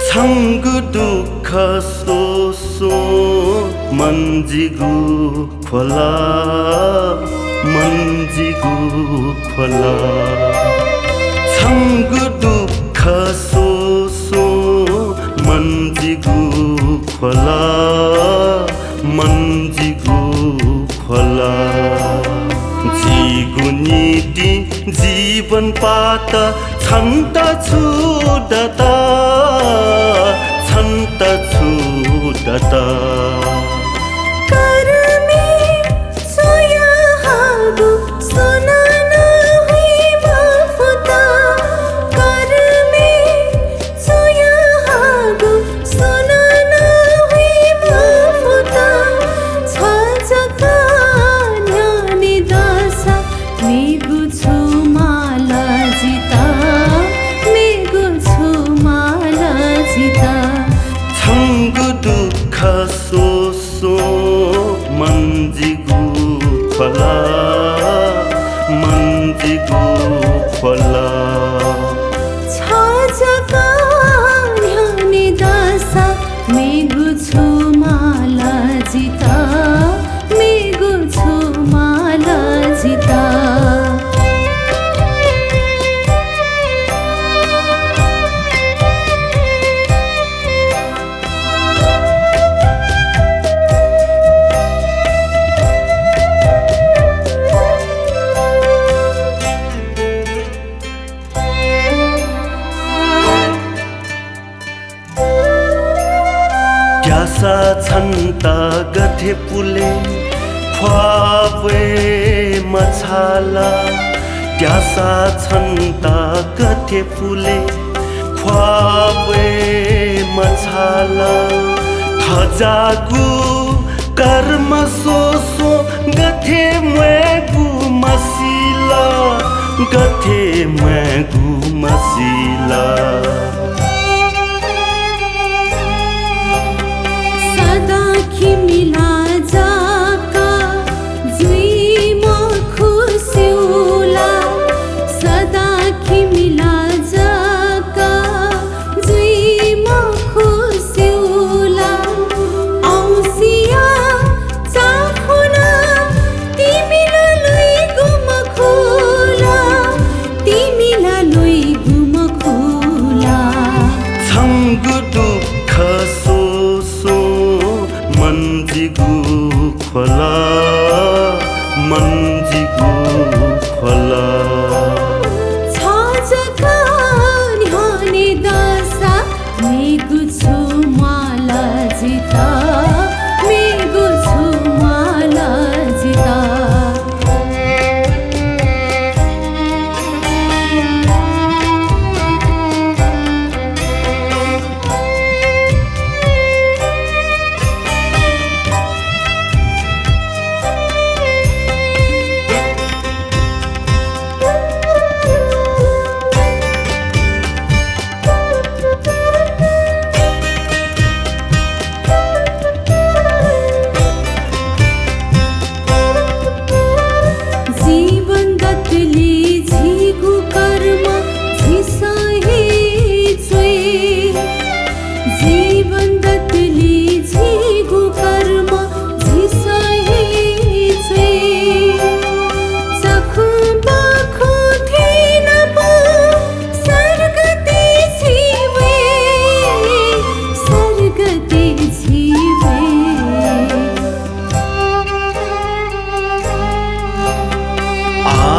छंगु दुख सोसो मंजिगु खोला मंजिगु खोला छंगु दुख सोसो मंजिगु खोला मंजिगु खोला जीगु नीति जीवन पात छन्त छुदता छन्त छुदता सोसो मंजिगु खोला मंजिगु खोला छाजका न्यानी दासा मेगु छु माला जिता मेगु छु माला जिता प्यासा छन्ता गथे पुले ख्वाबे मछाला प्यासा छन्ता गथे पुले ख्वाबे मछाला खजागु कर्म सोसो गथे मैगु मसीला गथे मैगु मसीला मिला जाका जुई म खुसिउला सदा कि मिला जाका जुई म खुसिउला औसिया चाखुना तिमीला लुई गुम खुला तिमीला लुई गुम खुला छंगु दुख सोसो मंजिगु खोला मंजिगु खोला छाजका न्यानी दासा मेगु छु माला जिता मेगु छु माला जिता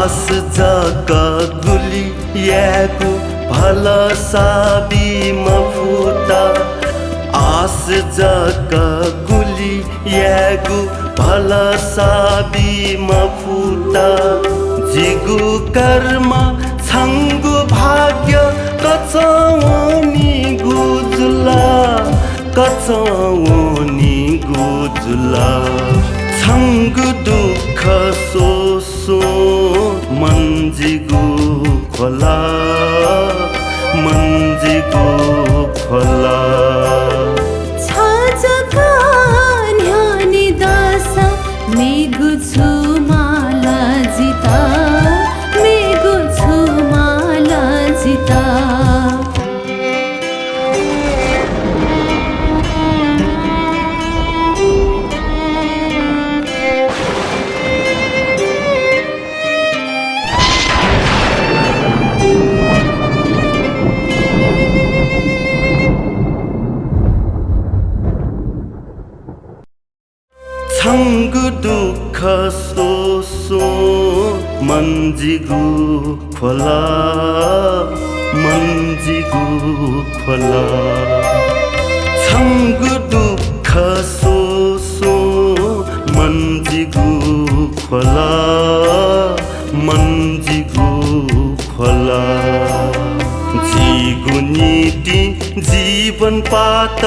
आस जका गुली यागु भला साबी मफुता आस जका गुली यागु भला साबी मफुता जिगु कर्म छंगु भाग्य कचौनी गुजुला कचौनी गुजुला छंगु दुख सोसो मंजिगु खोला मंजिगु खोला छाजका न्यानी दासा मेगु छु माला जिता मेगु छु माला जिता मन्जिगु खोला मन्जिगु खोला छङ्गु दुःख सोसो मन्जिगु खोला मन्जिगु खोला जिगु नीति जीवन पात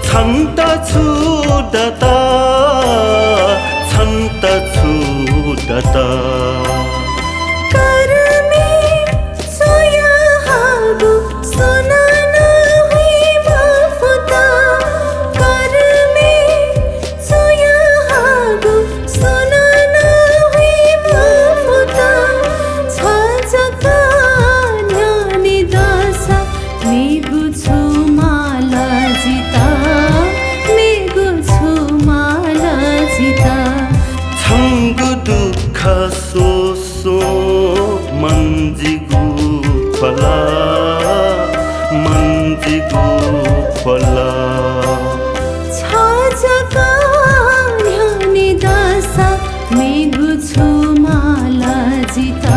छन्त छुदता छन्त छुदता करमे सोया हागु सोना ना हुई माफुता करमे सोया हागु सोना ना हुई माफुता छाजका न्यानी दासा मेगु छु माला जिता मेगु छु माला जिता छङ्गु दुःख सोसो मन्जिगु खोला मन्जिगु खोला छाजका न्यानी दासा मेगु छु माला जिता